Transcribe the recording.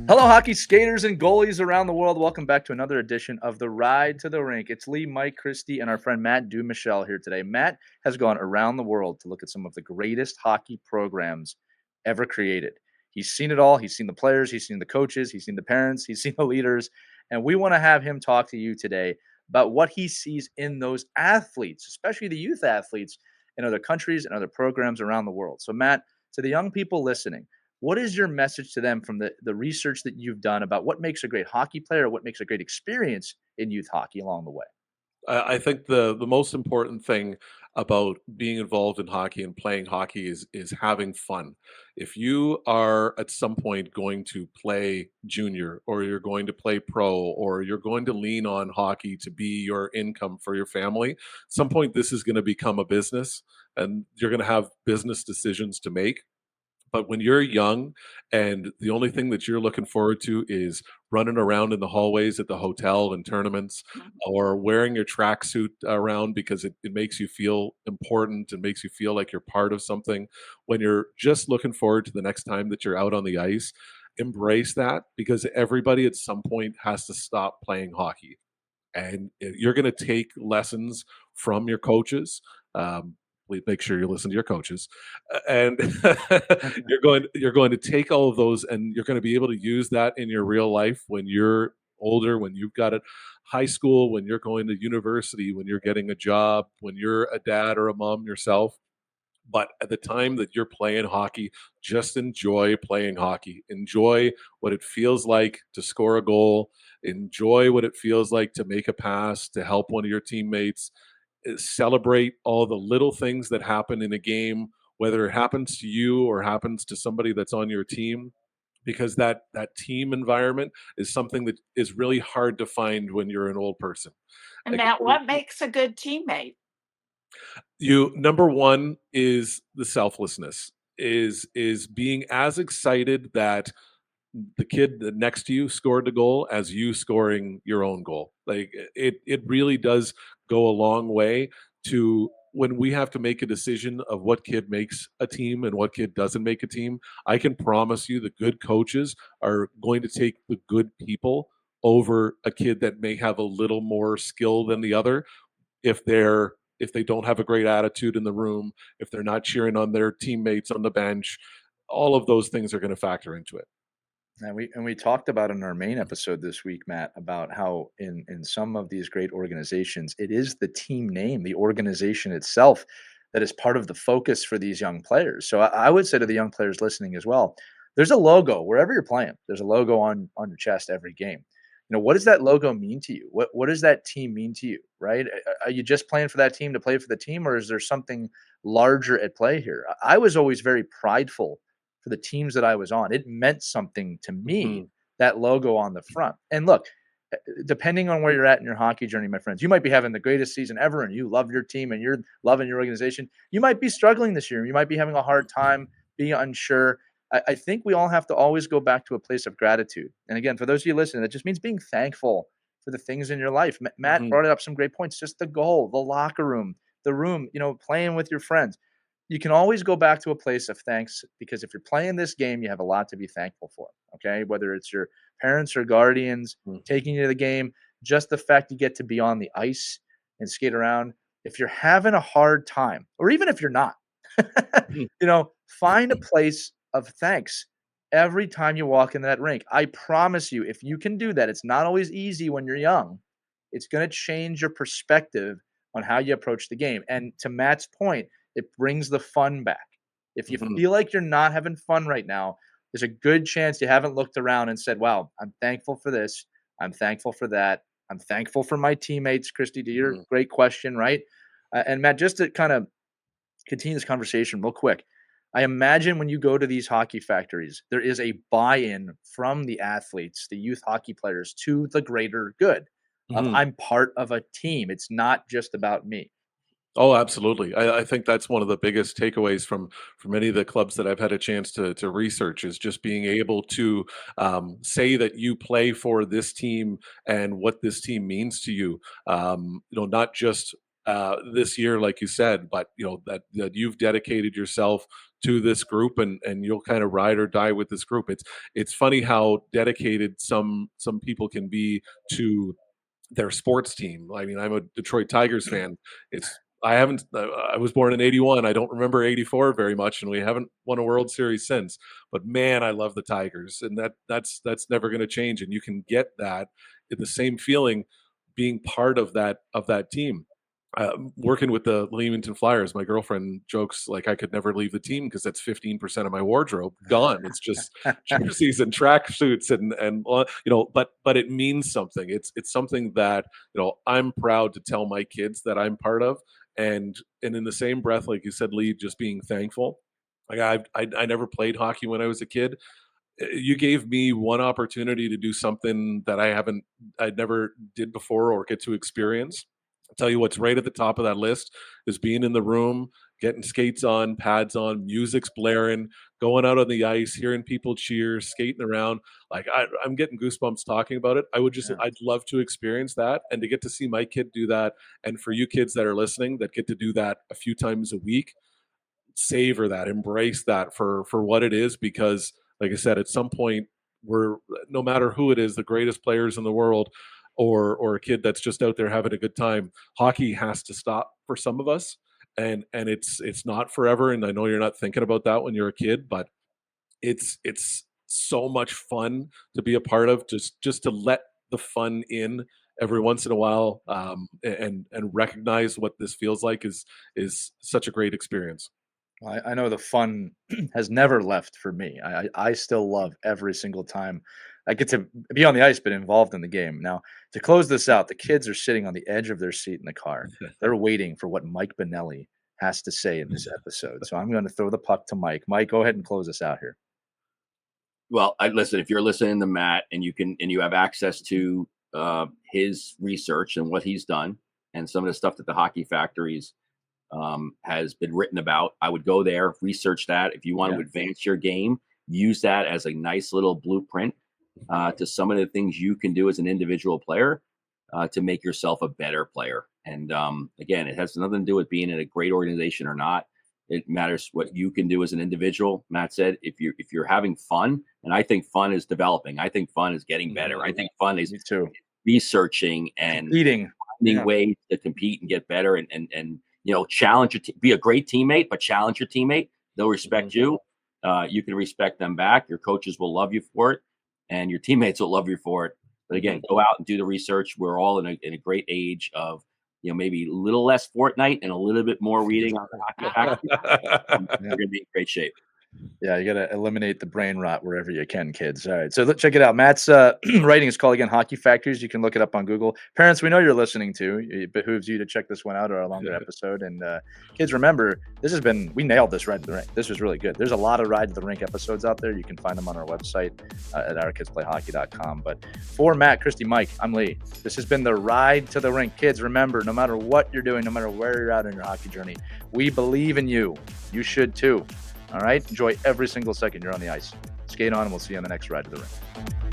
Hello, hockey skaters and goalies around the world. Welcome back to another edition of the Ride to the Rink. It's Lee, Mike, Christie, and our friend Matt Dumouchelle here today. Matt has gone around the world to look at some of the greatest hockey programs ever created. He's seen it all. He's seen the players, he's seen the coaches, he's seen the parents, he's seen the leaders. And we want to have him talk to you today about what he sees in those athletes, especially the youth athletes in other countries and other programs around the world. So, Matt, to the young people listening, what is your message to them from the research that you've done about what makes a great hockey player, what makes a great experience in youth hockey along the way? I think the most important thing about being involved in hockey and playing hockey is having fun. If you are at some point going to play junior, or you're going to play pro, or you're going to lean on hockey to be your income for your family, at some point this is going to become a business, and you're going to have business decisions to make. But when you're young and the only thing that you're looking forward to is running around in the hallways at the hotel and tournaments, or wearing your tracksuit around because it makes you feel important and makes you feel like you're part of something, when you're just looking forward to the next time that you're out on the ice, embrace that, because everybody at some point has to stop playing hockey. And you're going to take lessons from your coaches. Please make sure you listen to your coaches, and you're going to take all of those, and you're going to be able to use that in your real life when you're older, when you've got it high school, when you're going to university, when you're getting a job, when you're a dad or a mom yourself. But at the time that you're playing hockey, just enjoy playing hockey. Enjoy what it feels like to score a goal. Enjoy what it feels like to make a pass, to help one of your teammates. Celebrate all the little things that happen in a game, whether it happens to you or happens to somebody that's on your team, because that team environment is something that is really hard to find when you're an old person. And Like, Matt, what makes a good teammate? you number one is the selflessness, is being as excited that the kid that next to you scored the goal as you scoring your own goal. Like, it really does go a long way to when we have to make a decision of what kid makes a team and what kid doesn't make a team. I can promise you the good coaches are going to take the good people over a kid that may have a little more skill than the other, if they don't have a great attitude in the room, if they're not cheering on their teammates on the bench. All of those things are going to factor into it. And we talked about in our main episode this week, Matt, about how in some of these great organizations, it is the team name, the organization itself, that is part of the focus for these young players. So I would say to the young players listening as well, there's a logo wherever you're playing. There's a logo on your chest every game. What does that logo mean to you? What does that team mean to you? Right? Are you just playing for that team to play for the team, or is there something larger at play here? I was always very prideful for the teams that I was on. It meant something to me, Mhm. that logo on the front. And look, depending on where you're at in your hockey journey, my friends, you might be having the greatest season ever and you love your team and you're loving your organization. You might be struggling this year. You might be having a hard time, being unsure. I think we all have to always go back to a place of gratitude. And again, for those of you listening, that just means being thankful for the things in your life. Matt Mhm. brought up some great points, just the goal, the locker room, the room, playing with your friends. You can always go back to a place of thanks, because if you're playing this game, you have a lot to be thankful for. Okay. Whether it's your parents or guardians Mhm. taking you to the game, just the fact you get to be on the ice and skate around. If you're having a hard time, or even if you're not, Mhm. find a place of thanks every time you walk into that rink. I promise you, if you can do that, it's not always easy when you're young. It's going to change your perspective on how you approach the game. And to Matt's point, it brings the fun back. If you Mhm. feel like you're not having fun right now, there's a good chance you haven't looked around and said, wow, I'm thankful for this. I'm thankful for that. I'm thankful for my teammates. Christy, to your Mhm. great question, right? And Matt, just to kind of continue this conversation real quick, I imagine when you go to these hockey factories, there is a buy-in from the athletes, the youth hockey players, to the greater good of Mhm. I'm part of a team. It's not just about me. Oh, absolutely. I think that's one of the biggest takeaways from many of the clubs that I've had a chance to research, is just being able to say that you play for this team and what this team means to you. Not just this year, like you said, but that you've dedicated yourself to this group, and you'll kind of ride or die with this group. It's funny how dedicated some people can be to their sports team. I mean, I'm a Detroit Tigers fan. It's I haven't. I was born in '81. I don't remember '84 very much, and we haven't won a World Series since. But man, I love the Tigers, and that's never going to change. And you can get that the same feeling being part of that team. Working with the Leamington Flyers, my girlfriend jokes like I could never leave the team because that's 15% of my wardrobe gone. It's just jerseys and track suits and but it means something. It's something that I'm proud to tell my kids that I'm part of, and in the same breath, like you said, Lee, just being thankful. Like I never played hockey when I was a kid. You gave me one opportunity to do something that I'd never did before or get to experience. I'll tell you what's right at the top of that list is being in the room, getting skates on, pads on, music's blaring, going out on the ice, hearing people cheer, skating around. Like I'm getting goosebumps talking about it. I'd love to experience that, and to get to see my kid do that. And for you kids that are listening that get to do that a few times a week, savor that, embrace that for what it is, because like I said, at some point we're, no matter who it is, the greatest players in the world, or a kid that's just out there having a good time, hockey has to stop for some of us, and it's not forever. And I know you're not thinking about that when you're a kid, but it's so much fun to be a part of, just to let the fun in every once in a while, and recognize what this feels like is such a great experience. I know the fun has never left for me. I still love every single time I get to be on the ice, but involved in the game. Now, to close this out, the kids are sitting on the edge of their seat in the car. They're waiting for what Mike Bonelli has to say in this episode. So I'm going to throw the puck to Mike. Mike, go ahead and close us out here. Well, listen, if you're listening to Matt and you have access to his research and what he's done and some of the stuff that the Hockey Factories has been written about, I would go there, research that. If you want to advance your game, use that as a nice little blueprint to some of the things you can do as an individual player to make yourself a better player. And again, it has nothing to do with being in a great organization or not. It matters what you can do as an individual. Matt said, if you're having fun, and I think fun is developing. I think fun is getting better. I think fun is researching and finding ways to compete and get better, and challenge be a great teammate, but challenge your teammate. They'll respect you. You can respect them back. Your coaches will love you for it, and your teammates will love you for it. But again, go out and do the research. We're all in a great age of maybe a little less Fortnite and a little bit more reading on the Hockey Factory. We're going to be in great shape. Yeah, you got to eliminate the brain rot wherever you can, kids. All right, so check it out. Matt's writing is called, again, Hockey Factories. You can look it up on Google. Parents, we know you're listening to. It behooves you to check this one out, or a longer episode. And kids, remember, we nailed this Ride to the Rink. This was really good. There's a lot of Ride to the Rink episodes out there. You can find them on our website at ourkidsplayhockey.com. But for Matt, Christie, Mike, I'm Lee. This has been the Ride to the Rink. Kids, remember, no matter what you're doing, no matter where you're at in your hockey journey, we believe in you. You should too. All right? Enjoy every single second you're on the ice. Skate on, and we'll see you on the next Ride to the Rink.